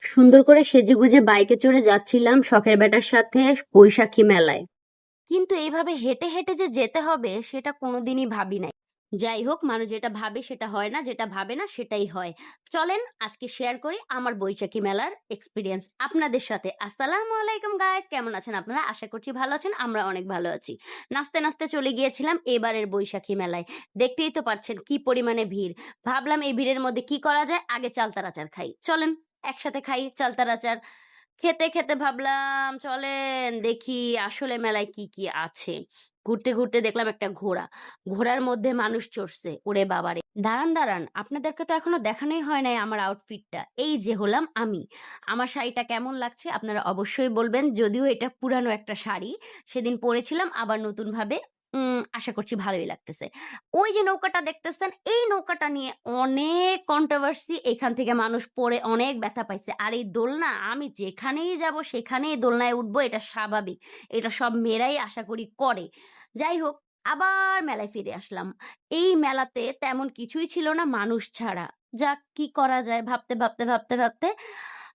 সুন্দর করে সেজেগুজে বাইকে চড়ে যাচ্ছিলাম শখের বেটার সাথে বৈশাখী মেলায়। কিন্তু এইভাবে হেঁটে হেঁটে যে যেতে হবে সেটা কোনোদিনই ভাবি নাই। যাই হোক, মানুষ যেটা ভাবে সেটা হয় না, যেটা ভাবে না সেটাই হয়। চলেন আজকে শেয়ার করি আমার বৈশাখী মেলার এক্সপিরিয়েন্স আপনাদের সাথে। আসসালামু আলাইকুম গাইস, কেমন আছেন আপনারা? আশা করছি ভালো আছেন, আমরা অনেক ভালো আছি। নাচতে নাচতে চলে গিয়েছিলাম এবারের বৈশাখী মেলায়। দেখতেই তো পাচ্ছেন কি পরিমাণে ভিড়। ভাবলাম এই ভিড়ের মধ্যে কি করা যায়, আগে চালতার আচার খাই। চলেন একসাথে খাই চালতার আচার। খেতে খেতে ভাবলাম চলেন দেখি আসলে মেলায় কি কি আছে। ঘুরতে ঘুরতে দেখলাম একটা ঘোড়া। ঘোড়ার মধ্যে মানুষ চড়ছে, ওরে বাবারে! দাঁড়ান দাঁড়ান, আপনাদেরকে তো এখনো দেখানোই হয় নাই আমার আউটফিটটা। এই যে হলাম আমি। আমার শাড়িটা কেমন লাগছে আপনারা অবশ্যই বলবেন। যদিও এটা পুরানো একটা শাড়ি, সেদিন পরেছিলাম, আবার নতুন ভাবে আশা করছি ভালোই লাগতেছে। ওই যে নৌকাটা দেখতেছেন, এই নৌকাটা নিয়ে অনেক কন্ট্রোভার্সি। এখান থেকে মানুষ পড়ে অনেক ব্যথা পাইছে। আর এই দোলনা, আমি যেখানেই যাব সেখানেই দোলনায় উঠবো, এটা স্বাভাবিক। এটা সব মেয়েরাই আশা করি করে। যাই হোক, আবার মেলায় ফিরে আসলাম। এই মেলাতে তেমন কিছুই ছিল না মানুষ ছাড়া। যাক, কি করা যায়? ভাবতে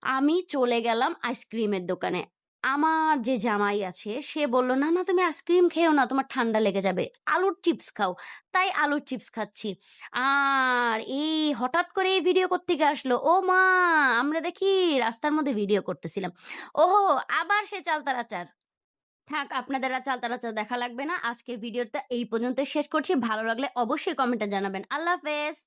আমি চলে গেলাম আইসক্রিমের দোকানে। আমার যে জামাই আছে সে বলল, "না, না তুমি আইসক্রিম খেও না, তোমার ঠান্ডা লেগে যাবে। আলুর চিপস খাও।" তাই আলুর চিপস খাচ্ছি। আর এই হঠাৎ করে এই ভিডিও কোত্থেকে আসলো? ও মা! আমরা দেখি রাস্তার মধ্যে ভিডিও করতেছিলাম। ওহো! আবার সে চালতার আচার। থাক, আপনাদের আর চালতার আচার দেখা লাগবে না। আজকের ভিডিওটা এই পর্যন্তই শেষ করছি। ভালো লাগলে অবশ্যই কমেন্টে জানাবেন। আল্লাহ হাফেজ।